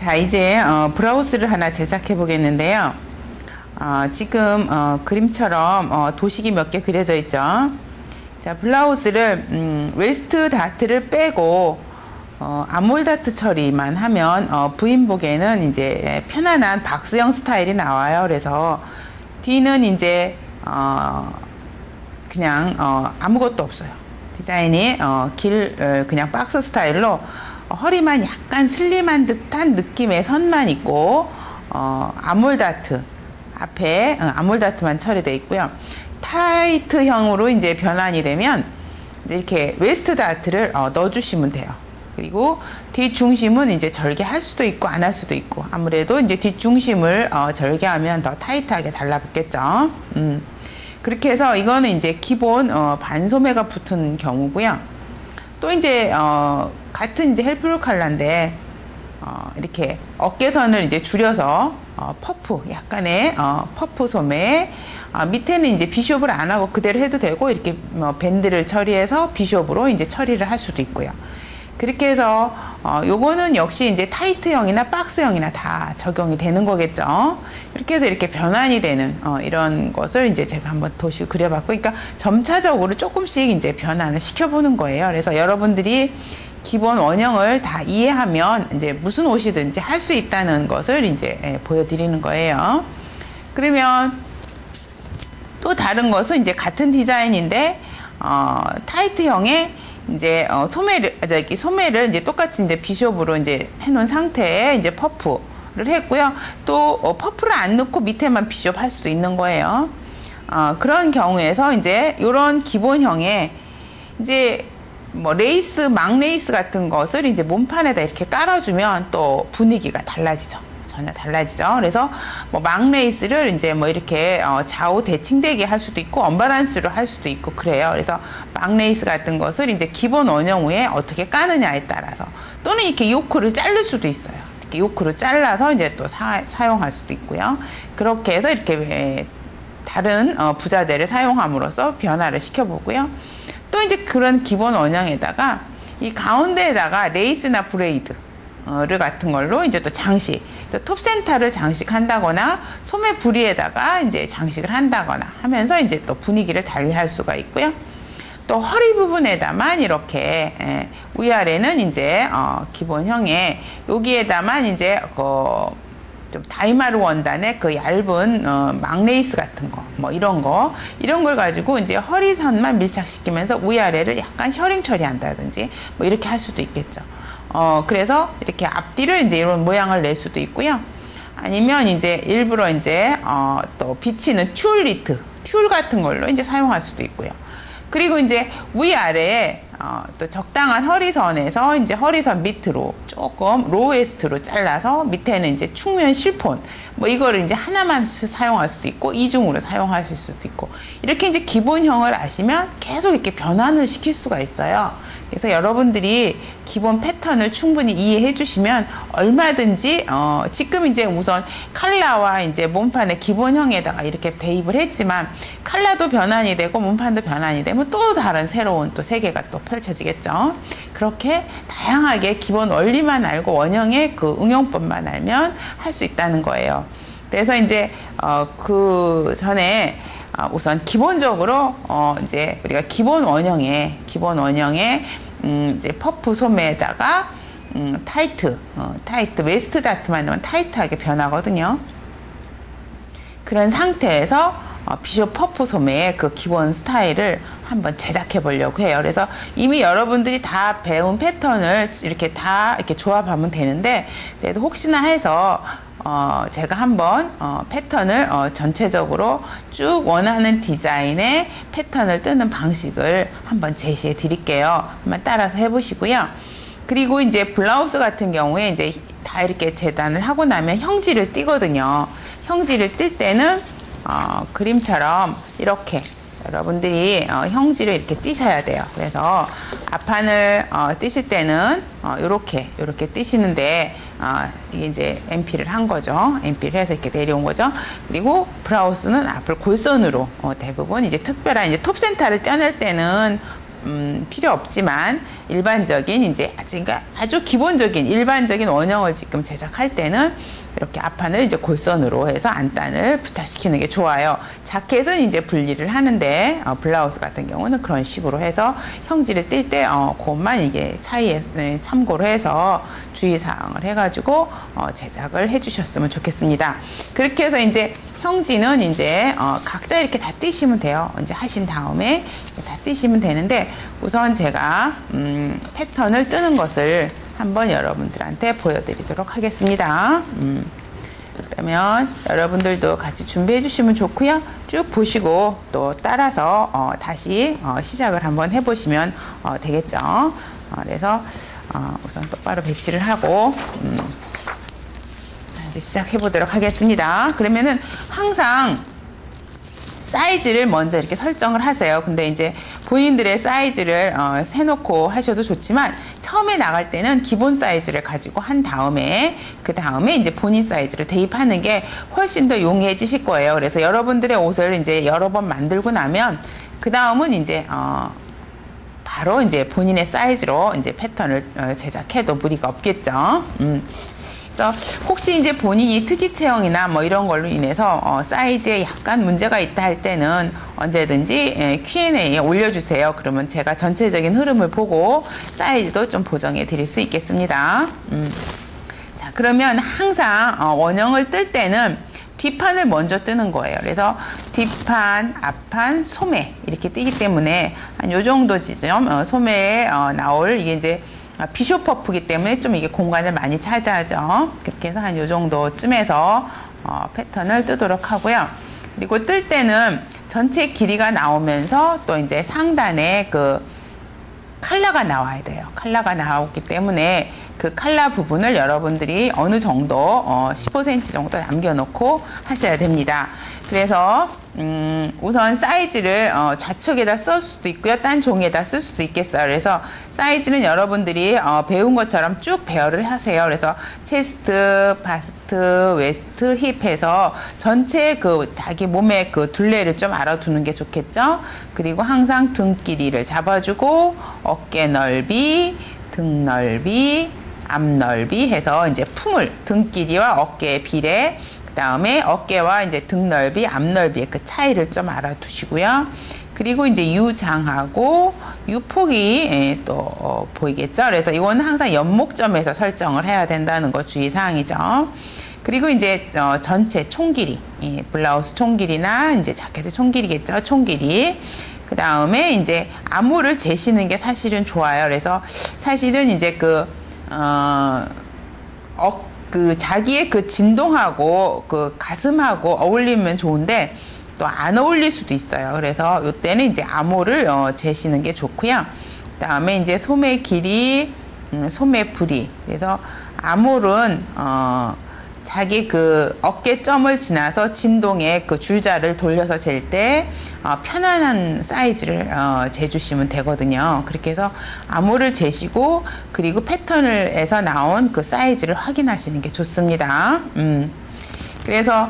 자, 이제 브라우스를 하나 제작해 보겠는데요. 지금 그림처럼 도식이 몇 개 그려져 있죠. 자, 블라우스를 웨스트 다트를 빼고 암홀 다트 처리만 하면 부인복에는 이제 편안한 박스형 스타일이 나와요. 그래서 뒤는 이제 그냥 아무것도 없어요. 디자인이 그냥 박스 스타일로 허리만 약간 슬림한 듯한 느낌의 선만 있고 암홀 다트 앞에 암홀 다트만 처리되어 있고요. 타이트형으로 이제 변환이 되면 이제 이렇게 웨스트 다트를 넣어주시면 돼요. 그리고 뒷중심은 이제 절개할 수도 있고 안 할 수도 있고, 아무래도 이제 뒷중심을 절개하면 더 타이트하게 달라붙겠죠. 그렇게 해서 이거는 이제 기본 반소매가 붙은 경우고요. 또 이제 같은 이제 헬프롤 컬러인데 이렇게 어깨선을 이제 줄여서 퍼프, 약간의 퍼프 소매, 밑에는 이제 비숍을 안 하고 그대로 해도 되고, 이렇게 밴드를 처리해서 비숍으로 이제 처리를 할 수도 있고요. 그렇게 해서 요거는 역시 이제 타이트형이나 박스형이나 다 적용이 되는 거겠죠. 이렇게 해서 이렇게 변환이 되는 이런 것을 이제 제가 한번 도식을 그려봤고, 그러니까 점차적으로 조금씩 이제 변환을 시켜보는 거예요. 그래서 여러분들이 기본 원형을 다 이해하면 이제 무슨 옷이든지 할 수 있다는 것을 이제 보여드리는 거예요. 그러면 또 다른 것은 이제 같은 디자인인데 타이트형의 이제 소매를 이제 똑같이 이제 비숍으로 이제 해놓은 상태에 이제 퍼프를 했고요. 또 퍼프를 안 넣고 밑에만 비숍 할 수도 있는 거예요. 그런 경우에서 이제 이런 기본형에 이제 뭐 레이스, 막 레이스 같은 것을 이제 몸판에다 이렇게 깔아주면 또 분위기가 달라지죠. 전혀 달라지죠. 그래서 뭐 막 레이스를 이제 뭐 이렇게 좌우 대칭되게 할 수도 있고 언밸런스로 할 수도 있고 그래요. 그래서 막 레이스 같은 것을 이제 기본 원형 위에 어떻게 까느냐에 따라서, 또는 이렇게 요크를 자를 수도 있어요. 이렇게 요크를 잘라서 이제 또 사용할 수도 있고요. 그렇게 해서 이렇게 다른 부자재를 사용함으로써 변화를 시켜보고요. 또 이제 그런 기본 원형에다가 이 가운데에다가 레이스나 브레이드를 같은 걸로 이제 또 장식, 톱센터를 장식한다거나 소매 부리에다가 이제 장식을 한다거나 하면서 이제 또 분위기를 달리할 수가 있고요. 또 허리 부분에다만 이렇게 위아래는 이제 기본형에 여기에다만 이제 좀 다이마르 원단의 그 얇은 막 레이스 같은 거, 뭐 이런 걸 가지고 이제 허리선만 밀착시키면서 위아래를 약간 셔링 처리한다든지 뭐 이렇게 할 수도 있겠죠. 그래서 이렇게 앞뒤를 이제 이런 모양을 낼 수도 있고요. 아니면 이제 일부러 이제 또 비치는 튤 같은 걸로 이제 사용할 수도 있고요. 그리고 이제 위아래에 또 적당한 허리선에서 이제 허리선 밑으로 조금 로웨스트로 잘라서 밑에는 이제 측면 실폰, 뭐 이거를 이제 하나만 사용할 수도 있고 이중으로 사용하실 수도 있고, 이렇게 이제 기본형을 아시면 계속 이렇게 변환을 시킬 수가 있어요. 그래서 여러분들이 기본 패턴을 충분히 이해해 주시면 얼마든지 지금 이제 우선 칼라와 이제 몸판의 기본형에다가 이렇게 대입을 했지만, 칼라도 변환이 되고 몸판도 변환이 되면 또 다른 새로운 또 세계가 또 펼쳐지겠죠. 그렇게 다양하게 기본 원리만 알고 원형의 그 응용법만 알면 할 수 있다는 거예요. 그래서 이제 그 전에 우선 기본적으로 이제 우리가 기본 원형에 이제 퍼프 소매에다가 타이트 웨스트 다트만 넣으면 타이트하게 변하거든요. 그런 상태에서 비숍 퍼프 소매의 그 기본 스타일을 한번 제작해 보려고 해요. 그래서 이미 여러분들이 다 배운 패턴을 이렇게 다 이렇게 조합하면 되는데, 그래도 혹시나 해서 제가 한번 패턴을 전체적으로 쭉 원하는 디자인의 패턴을 뜨는 방식을 한번 제시해 드릴게요. 한번 따라서 해보시고요. 그리고 이제 블라우스 같은 경우에 이제 다 이렇게 재단을 하고 나면 형지를 띄거든요. 형지를 뜰 때는 그림처럼 이렇게 여러분들이 형지를 이렇게 띄셔야 돼요. 그래서 앞판을 띄실 때는 요렇게 띄시는데, 이게 이제 MP를 한 거죠. MP를 해서 이렇게 내려온 거죠. 그리고 브라우스는 앞을 골선으로 대부분 이제 특별한 이제 톱센터를 떼낼 때는 필요 없지만 일반적인 이제 그러니까 아주 기본적인 일반적인 원형을 지금 제작할 때는 이렇게 앞판을 이제 골선으로 해서 안단을 부착시키는 게 좋아요. 자켓은 이제 분리를 하는데 블라우스 같은 경우는 그런 식으로 해서 형질을 띌 때 그것만 이게 차이에 참고로 해서 주의사항을 해가지고 제작을 해주셨으면 좋겠습니다. 그렇게 해서 이제 형지는 이제 각자 이렇게 다 띄시면 돼요. 이제 하신 다음에 다 띄시면 되는데 우선 제가 패턴을 뜨는 것을 한번 여러분들한테 보여드리도록 하겠습니다. 그러면 여러분들도 같이 준비해 주시면 좋고요. 쭉 보시고 또 따라서 다시 시작을 한번 해보시면 되겠죠. 그래서 우선 똑바로 배치를 하고 이제 시작해 보도록 하겠습니다. 그러면은 항상 사이즈를 먼저 이렇게 설정을 하세요. 근데 이제 본인들의 사이즈를 세놓고 하셔도 좋지만 처음에 나갈 때는 기본 사이즈를 가지고 한 다음에 그 다음에 이제 본인 사이즈를 대입하는 게 훨씬 더 용이해지실 거예요. 그래서 여러분들의 옷을 이제 여러 번 만들고 나면 그 다음은 이제 바로 이제 본인의 사이즈로 이제 패턴을 제작해도 무리가 없겠죠. 그래서 혹시 이제 본인이 특이 체형이나 뭐 이런 걸로 인해서 사이즈에 약간 문제가 있다 할 때는 언제든지 Q&A에 올려주세요. 그러면 제가 전체적인 흐름을 보고 사이즈도 좀 보정해 드릴 수 있겠습니다. 자, 그러면 항상 원형을 뜰 때는 뒷판을 먼저 뜨는 거예요. 그래서 뒷판, 앞판, 소매 이렇게 뜨기 때문에 한 요 정도 지점 소매에 나올 이게 이제 비숍 퍼프기 때문에 좀 이게 공간을 많이 차지하죠. 그렇게 해서 한 요 정도쯤에서 패턴을 뜨도록 하고요. 그리고 뜰 때는 전체 길이가 나오면서 또 이제 상단에 그 칼라가 나와야 돼요. 칼라가 나오기 때문에 그 칼라 부분을 여러분들이 어느 정도 15cm 정도 남겨놓고 하셔야 됩니다. 그래서 우선 사이즈를 좌측에다 쓸 수도 있고요. 딴 종이에다 쓸 수도 있겠어요. 그래서 사이즈는 여러분들이 배운 것처럼 쭉 배열을 하세요. 그래서 체스트, 바스트, 웨스트, 힙 해서 전체 그 자기 몸의 그 둘레를 좀 알아두는 게 좋겠죠. 그리고 항상 등 길이를 잡아주고 어깨 넓이, 등 넓이, 앞 넓이 해서 이제 품을 등 길이와 어깨의 비례 그 다음에 어깨와 이제 등 넓이, 앞 넓이의 그 차이를 좀 알아두시고요. 그리고 이제 유장하고 유폭이 또 보이겠죠. 그래서 이거는 항상 연목점에서 설정을 해야 된다는 거 주의사항이죠. 그리고 이제 전체 총길이, 블라우스 총길이나 이제 자켓의 총길이겠죠. 총길이. 그 다음에 이제 암호를 재시는 게 사실은 좋아요. 그래서 사실은 이제 그 자기의 그 진동하고 그 가슴하고 어울리면 좋은데 또 안 어울릴 수도 있어요. 그래서 이때는 이제 암호를 재시는 게 좋고요. 그 다음에 이제 소매 길이, 소매 부리. 그래서 암홀은 자기 그 어깨점을 지나서 진동의 그 줄자를 돌려서 잴 때 편안한 사이즈를 재주시면 되거든요. 그렇게 해서 암홀을 재시고 그리고 패턴에서 나온 그 사이즈를 확인하시는 게 좋습니다. 그래서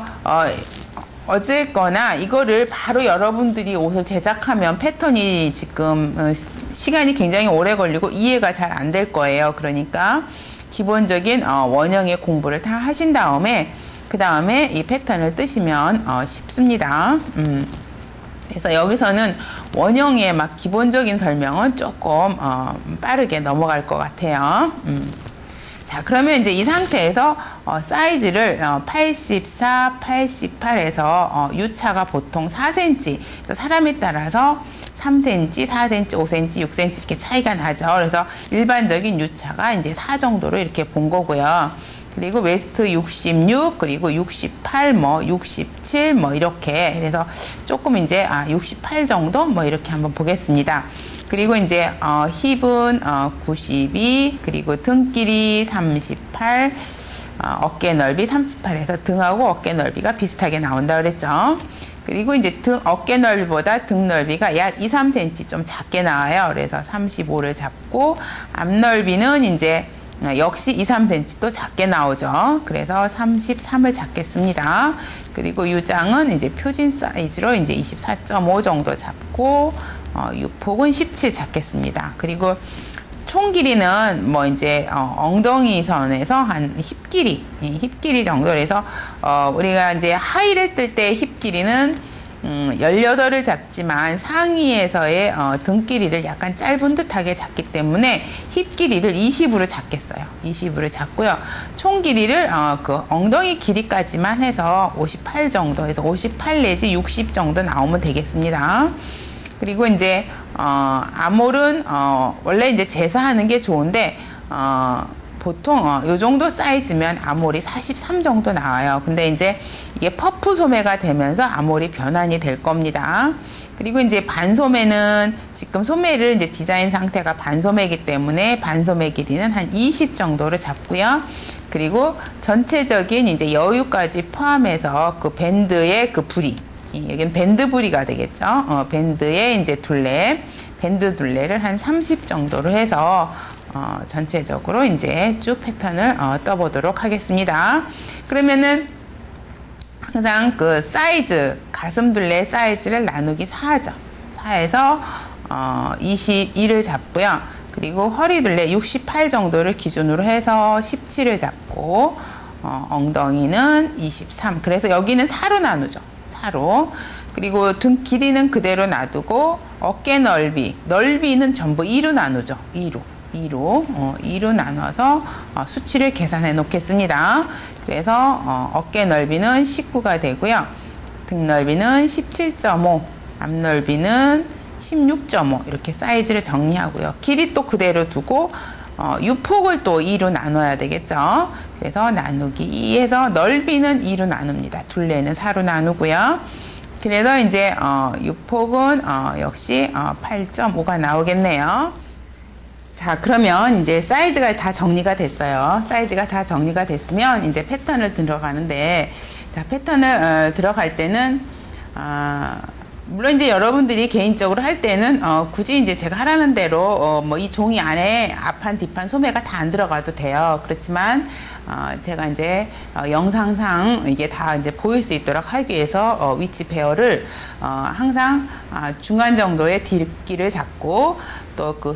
어쨌거나 이거를 바로 여러분들이 옷을 제작하면 패턴이 지금 시간이 굉장히 오래 걸리고 이해가 잘 안 될 거예요. 그러니까 기본적인 원형의 공부를 다 하신 다음에 그 다음에 이 패턴을 뜨시면 쉽습니다. 그래서 여기서는 원형의 막 기본적인 설명은 조금 빠르게 넘어갈 것 같아요. 자, 그러면 이제 이 상태에서 사이즈를 84, 88에서 유차가 보통 4cm, 그래서 사람에 따라서 3cm, 4cm, 5cm, 6cm 이렇게 차이가 나죠. 그래서 일반적인 유차가 이제 4 정도로 이렇게 본 거고요. 그리고 웨스트 66, 그리고 68, 뭐 67, 뭐 이렇게. 그래서 조금 이제 68 정도 뭐 이렇게 한번 보겠습니다. 그리고 이제 힙은 92, 그리고 등 길이 38, 어깨 넓이 38에서 등하고 어깨 넓이가 비슷하게 나온다 그랬죠. 그리고 이제 어깨 넓이보다 등 넓이가 약 2, 3cm 좀 작게 나와요. 그래서 35를 잡고 앞 넓이는 이제 역시 2, 3cm 또 작게 나오죠. 그래서 33을 잡겠습니다. 그리고 유장은 이제 표준 사이즈로 이제 24.5 정도 잡고 유폭은 17 잡겠습니다. 그리고 총 길이는 뭐 이제 엉덩이 선에서 한 힙 길이, 힙 길이 정도로 해서 우리가 이제 하의를 뜰 때 힙 길이는 18을 잡지만 상의에서의 등 길이를 약간 짧은 듯하게 잡기 때문에 힙 길이를 20으로 잡겠어요. 20으로 잡고요. 총 길이를 그 엉덩이 길이까지만 해서 58 정도 해서 58 내지 60 정도 나오면 되겠습니다. 그리고 이제 아몰은 원래 이제 제사하는 게 좋은데 보통 요 정도 사이즈면 아몰이 43 정도 나와요. 근데 이제 이게 퍼프 소매가 되면서 아몰이 변환이 될 겁니다. 그리고 이제 반소매는 지금 소매를 이제 디자인 상태가 반소매이기 때문에 반소매 길이는 한 20 정도를 잡고요. 그리고 전체적인 이제 여유까지 포함해서 그 밴드의 그 부리, 여기는 밴드 부리가 되겠죠. 밴드의 이제 둘레, 밴드 둘레를 한 30 정도로 해서 전체적으로 이제 쭉 패턴을 떠보도록 하겠습니다. 그러면은 항상 그 사이즈, 가슴 둘레 사이즈를 나누기 4죠. 4에서 22를 잡고요. 그리고 허리 둘레 68 정도를 기준으로 해서 17을 잡고 엉덩이는 23. 그래서 여기는 4로 나누죠. 4로. 그리고 등 길이는 그대로 놔두고 어깨 넓이는 전부 2로 나누죠. 2로 나눠서 수치를 계산해 놓겠습니다. 그래서 어깨 넓이는 19가 되고요. 등 넓이는 17.5, 앞 넓이는 16.5 이렇게 사이즈를 정리하고요. 길이 또 그대로 두고 유폭을 또 2로 나눠야 되겠죠. 그래서 나누기 2에서 넓이는 2로 나눕니다. 둘레는 4로 나누고요. 그래서 이제 유폭은 역시 8.5가 나오겠네요. 자, 그러면 이제 사이즈가 다 정리가 됐어요. 사이즈가 다 정리가 됐으면 이제 패턴을 들어가는데, 자, 패턴을 들어갈 때는 물론 이제 여러분들이 개인적으로 할 때는 굳이 이제 제가 하라는 대로 뭐 이 종이 안에 앞판 뒷판 소매가 다 안 들어가도 돼요. 그렇지만 제가 이제 영상상 이게 다 이제 보일 수 있도록 하기 위해서 위치 배열을 항상 중간 정도의 뒷길을 잡고 또 그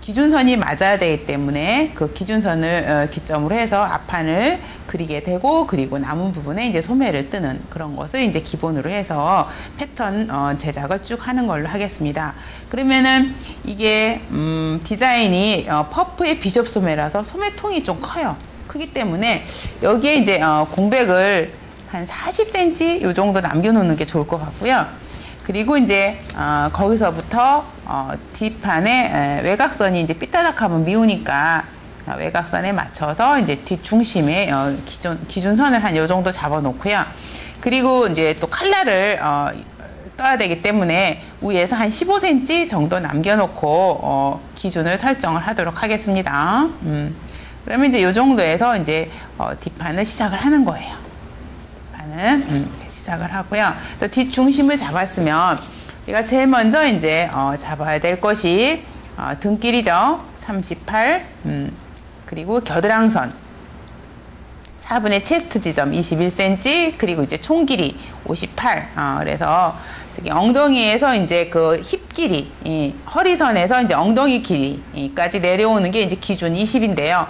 기준선이 맞아야 되기 때문에 그 기준선을 기점으로 해서 앞판을 그리게 되고, 그리고 남은 부분에 이제 소매를 뜨는 그런 것을 이제 기본으로 해서 패턴 제작을 쭉 하는 걸로 하겠습니다. 그러면은 이게 디자인이 퍼프의 비숍 소매라서 소매통이 좀 커요. 크기 때문에 여기에 이제 공백을 한 40cm 요 정도 남겨놓는 게 좋을 것 같고요. 그리고 이제 거기서부터 뒷판에 외곽선이 이제 삐따닥하면 미우니까 외곽선에 맞춰서 이제 뒷중심에 기준선을 한 요 정도 잡아 놓고요. 그리고 이제 또 칼날을 떠야 되기 때문에 위에서 한 15cm 정도 남겨놓고 기준을 설정을 하도록 하겠습니다. 그러면 이제 요 정도에서 이제 뒷판을 시작을 하는 거예요. 뒷판은 시작을 하고요. 또 뒷중심을 잡았으면 우리가 제일 먼저 이제 잡아야 될 것이 등길이죠. 38. 그리고 겨드랑선 4분의 체스트 지점 21cm, 그리고 이제 총 길이 58. 그래서 특히 엉덩이에서 이제 그 힙 길이, 허리선에서 이제 엉덩이 길이까지 내려오는 게 이제 기준 20인데요.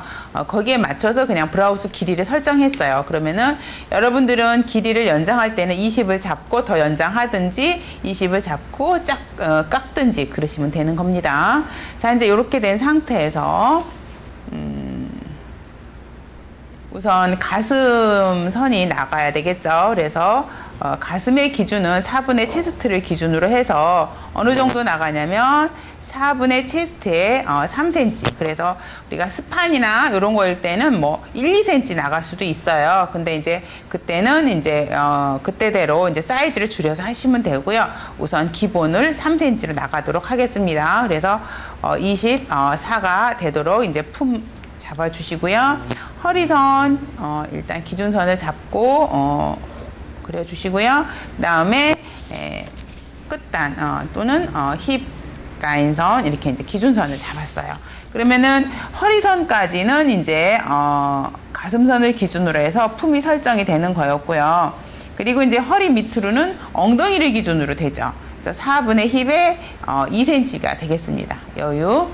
거기에 맞춰서 그냥 브라우스 길이를 설정했어요. 그러면은 여러분들은 길이를 연장할 때는 20을 잡고 더 연장하든지 20을 잡고 깎든지 그러시면 되는 겁니다. 자, 이제 이렇게 된 상태에서 우선 가슴선이 나가야 되겠죠. 그래서 가슴의 기준은 4분의 체스트를 기준으로 해서 어느 정도 나가냐면 4분의 체스트에 3cm. 그래서 우리가 스판이나 이런 거일 때는 뭐 1, 2cm 나갈 수도 있어요. 근데 이제 그때는 이제 그때대로 이제 사이즈를 줄여서 하시면 되고요. 우선 기본을 3cm로 나가도록 하겠습니다. 그래서 24가 되도록 이제 품 잡아주시고요. 허리선 일단 기준선을 잡고 그려주시고요. 그 다음에 끝단 또는 힙 라인선 이렇게 이제 기준선을 잡았어요. 그러면은 허리선까지는 이제 가슴선을 기준으로 해서 품이 설정이 되는 거였고요. 그리고 이제 허리 밑으로는 엉덩이를 기준으로 되죠. 그래서 4분의 힙에 2cm가 되겠습니다. 여유.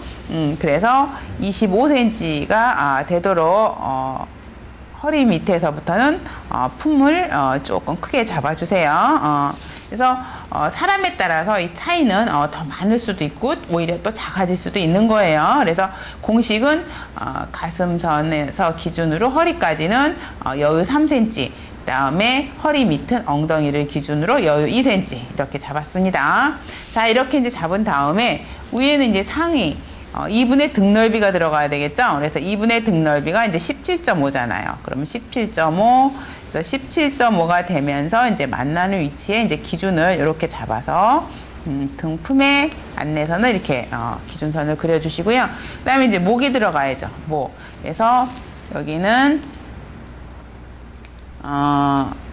그래서 25cm가 되도록 허리 밑에서부터는 품을 조금 크게 잡아주세요. 그래서 사람에 따라서 이 차이는 더 많을 수도 있고 오히려 또 작아질 수도 있는 거예요. 그래서 공식은 가슴선에서 기준으로 허리까지는 여유 3cm, 그 다음에 허리 밑은 엉덩이를 기준으로 여유 2cm 이렇게 잡았습니다. 자, 이렇게 이제 잡은 다음에 위에는 이제 상의 2분의 등 넓이가 들어가야 되겠죠? 그래서 2분의 등 넓이가 이제 17.5잖아요. 그러면 17.5, 그래서 17.5가 되면서 이제 만나는 위치에 이제 기준을 이렇게 잡아서 등품의 안내선을 이렇게 기준선을 그려주시고요. 그 다음에 이제 목이 들어가야죠. 목. 그래서 여기는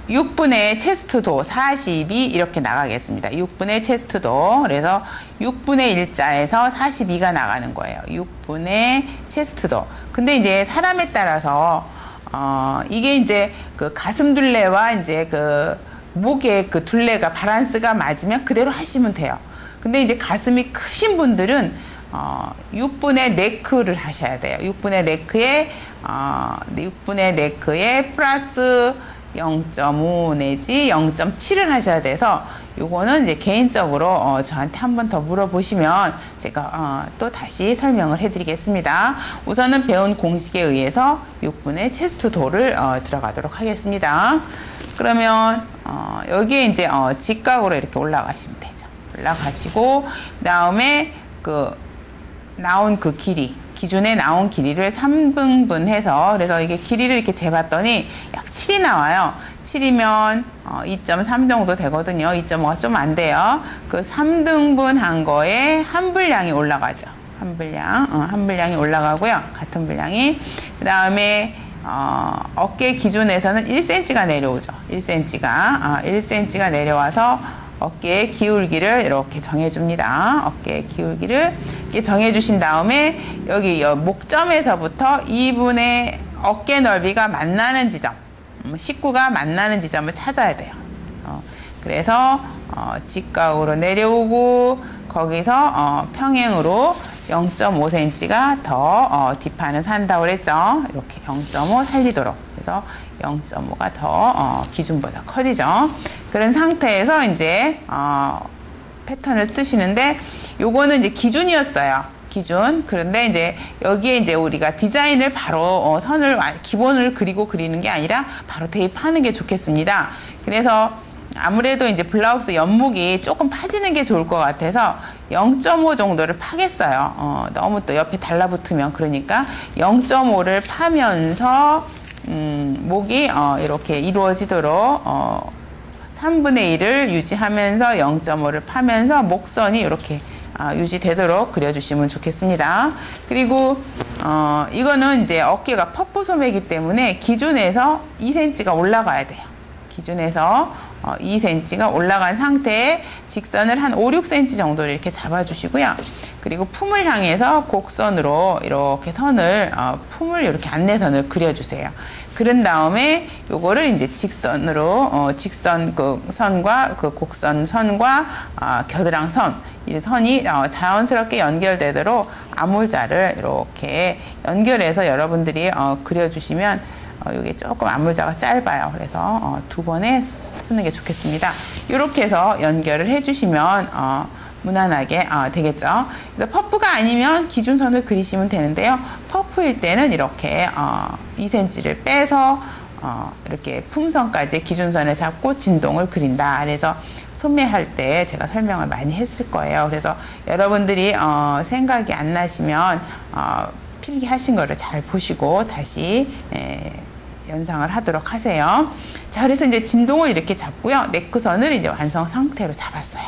6분의 체스트도 42 이렇게 나가겠습니다. 6분의 체스트도. 그래서 6분의 1자에서 42가 나가는 거예요. 6분의 체스트도. 근데 이제 사람에 따라서 이게 이제 그 가슴 둘레와 이제 그 목의 그 둘레가 밸런스가 맞으면 그대로 하시면 돼요. 근데 이제 가슴이 크신 분들은 6분의 네크를 하셔야 돼요. 6분의 네크에 플러스 0.5 내지 0.7을 하셔야 돼서 요거는 이제 개인적으로 저한테 한 번 더 물어보시면 제가 또 다시 설명을 해드리겠습니다. 우선은 배운 공식에 의해서 6분의 체스트 도를 들어가도록 하겠습니다. 그러면 여기에 이제 직각으로 이렇게 올라가시면 되죠. 올라가시고 그 다음에 나온 그 길이 기준에 나온 길이를 3등분해서 그래서 이게 길이를 이렇게 재봤더니 약 7이 나와요. 7이면 2.3 정도 되거든요. 2.5가 좀 안 돼요. 그 3등분 한 거에 한 분량이 올라가죠. 한 분량이 올라가고요. 같은 분량이. 그 다음에 어깨 기준에서는 1cm가 내려오죠. 1cm가 내려와서 어깨의 기울기를 이렇게 정해줍니다. 어깨의 기울기를 이렇게 정해주신 다음에 여기 목점에서부터 2분의 어깨 넓이가 만나는 지점, 식구가 만나는 지점을 찾아야 돼요. 그래서 직각으로 내려오고 거기서 평행으로 0.5cm가 더 뒷판을 산다고 그랬죠. 이렇게 0.5 살리도록. 그래서 0.5가 더 기준보다 커지죠. 그런 상태에서 이제 패턴을 뜨시는데 요거는 이제 기준이었어요. 기준. 그런데 이제 여기에 이제 우리가 디자인을 바로 선을 기본을 그리고 그리는 게 아니라 바로 대입하는 게 좋겠습니다. 그래서 아무래도 이제 블라우스 옆목이 조금 파지는 게 좋을 것 같아서 0.5 정도를 파겠어요. 너무 또 옆에 달라붙으면 그러니까 0.5를 파면서 목이 이렇게 이루어지도록 3분의 1을 유지하면서 0.5를 파면서 목선이 이렇게 유지되도록 그려주시면 좋겠습니다. 그리고 이거는 이제 어깨가 퍼프 소매이기 때문에 기준에서 2cm가 올라가야 돼요. 기준에서 2cm가 올라간 상태에 직선을 한 5, 6cm 정도를 이렇게 잡아주시고요. 그리고 품을 향해서 곡선으로 이렇게 선을 품을 이렇게 안내선을 그려주세요. 그런 다음에 요거를 이제 직선으로 직선 그 선과 그 곡선 선과 겨드랑 선 이 선이 자연스럽게 연결되도록 아몰자를 이렇게 연결해서 여러분들이 그려주시면 이게 조금 아몰자가 짧아요. 그래서 2번에 쓰는 게 좋겠습니다. 이렇게 해서 연결을 해주시면 무난하게 되겠죠. 그래서 퍼프가 아니면 기준선을 그리시면 되는데요. 퍼프일 때는 이렇게 2cm를 빼서 이렇게 품선까지 기준선을 잡고 진동을 그린다. 그래서 소매할 때 제가 설명을 많이 했을 거예요. 그래서 여러분들이 생각이 안 나시면 필기하신 거를 잘 보시고 다시 연상을 하도록 하세요. 자, 그래서 이제 진동을 이렇게 잡고요. 네크선을 이제 완성 상태로 잡았어요.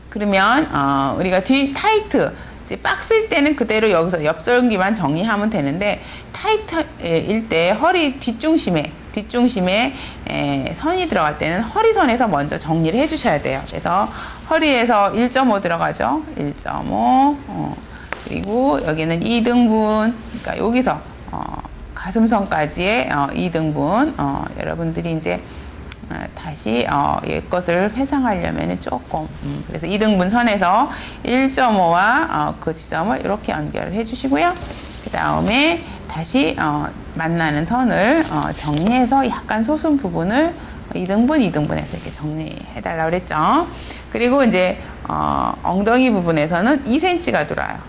그러면 우리가 뒤 타이트 이제 박스일 때는 그대로 여기서 옆절기만 정리하면 되는데 타이트일 때 허리 뒷중심에 선이 들어갈 때는 허리선에서 먼저 정리를 해주셔야 돼요. 그래서 허리에서 1.5 들어가죠. 1.5 그리고 여기는 2등분 그러니까 여기서 가슴선까지의 2등분 여러분들이 이제 다시 옛 것을 회상하려면 조금 그래서 2등분 선에서 1.5와 그 지점을 이렇게 연결을 해주시고요. 그 다음에 다시 만나는 선을 정리해서 약간 솟은 부분을 2등분해서 이렇게 정리해 달라고 그랬죠. 그리고 이제 엉덩이 부분에서는 2cm가 들어와요.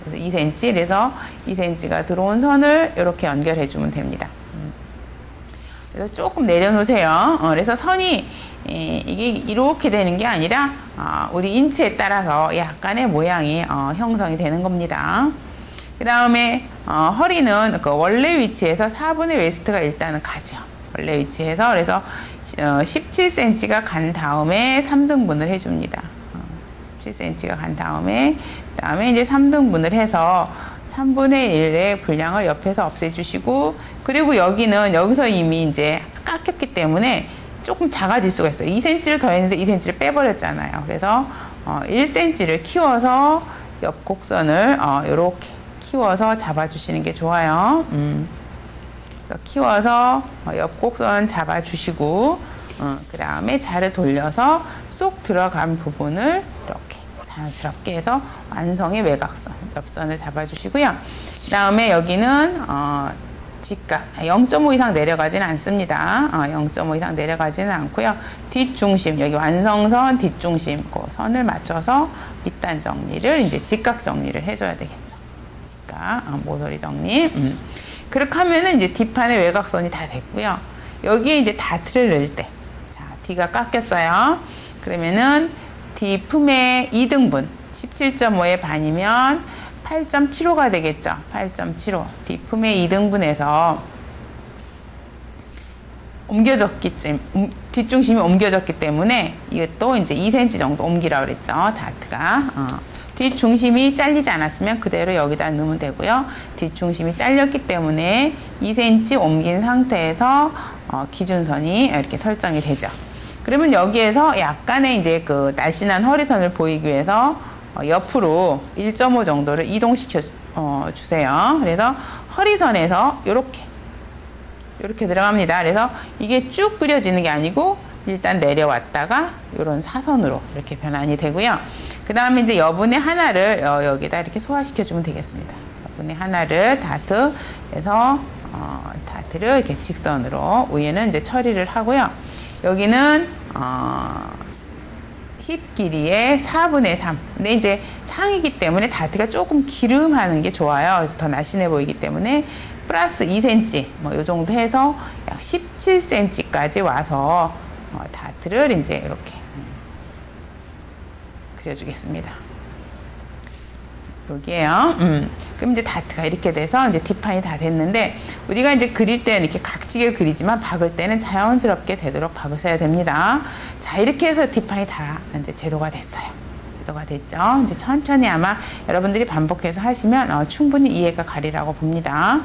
그래서 2cm, 그래서 2cm가 들어온 선을 이렇게 연결해 주면 됩니다. 그래서 조금 내려놓으세요. 그래서 선이 이게 이렇게 되는 게 아니라 우리 인치에 따라서 약간의 모양이 형성이 되는 겁니다. 그 다음에 허리는 그 원래 위치에서 4분의 웨스트가 일단은 가죠. 원래 위치에서 그래서 17cm가 간 다음에 3등분을 해줍니다. 17cm가 간 다음에 그다음에 이제 3등분을 해서 3분의 1의 분량을 옆에서 없애주시고, 그리고 여기서 이미 이제 깎였기 때문에 조금 작아질 수가 있어요. 2cm를 더했는데 2cm를 빼버렸잖아요. 그래서 1cm를 키워서 옆 곡선을 이렇게 키워서 잡아주시는 게 좋아요. 키워서 옆 곡선 잡아주시고, 그 다음에 자를 돌려서 쏙 들어간 부분을 이렇게 자연스럽게 해서 완성의 외곽선, 옆선을 잡아주시고요. 그 다음에 여기는 직각 0.5 이상 내려가지는 않습니다. 0.5 이상 내려가지는 않고요. 뒷중심, 여기 완성선 뒷중심 그 선을 맞춰서 밑단 정리를 이제 직각 정리를 해줘야 되겠죠. 직각 모서리 정리. 그렇게 하면은 이제 뒷판의 외곽선이 다 됐고요. 여기에 이제 다트를 넣을 때, 자, 뒤가 깎였어요. 그러면은 뒷품의 2등분, 17.5의 반이면 8.75가 되겠죠. 8.75. 뒷품의 2등분에서 뒷중심이 옮겨졌기 때문에 이것도 이제 2cm 정도 옮기라고 그랬죠. 다트가. 뒷중심이 잘리지 않았으면 그대로 여기다 넣으면 되고요. 뒷중심이 잘렸기 때문에 2cm 옮긴 상태에서 기준선이 이렇게 설정이 되죠. 그러면 여기에서 약간의 이제 그 날씬한 허리선을 보이기 위해서 옆으로 1.5 정도를 이동시켜 주세요. 그래서 허리선에서 이렇게 들어갑니다. 그래서 이게 쭉 그려지는 게 아니고 일단 내려왔다가 이런 사선으로 이렇게 변환이 되고요. 그 다음에 이제 여분의 하나를 여기다 이렇게 소화시켜 주면 되겠습니다. 여분의 하나를 다트에서 다트를 이렇게 직선으로 위에는 이제 처리를 하고요. 여기는 힙 길이의 4분의 3. 근데 이제 상이기 때문에 다트가 조금 기름하는 게 좋아요. 그래서 더 날씬해 보이기 때문에 플러스 2cm 뭐 요 정도 해서 약 17cm까지 와서 다트를 이제 이렇게 그려주겠습니다. 여기에요. 그럼 이제 다트가 이렇게 돼서 이제 뒷판이 다 됐는데, 우리가 이제 그릴 때는 이렇게 각지게 그리지만 박을 때는 자연스럽게 되도록 박으셔야 됩니다. 자, 이렇게 해서 뒷판이 다 이제 제도가 됐어요. 제도가 됐죠. 이제 천천히 아마 여러분들이 반복해서 하시면 충분히 이해가 가리라고 봅니다.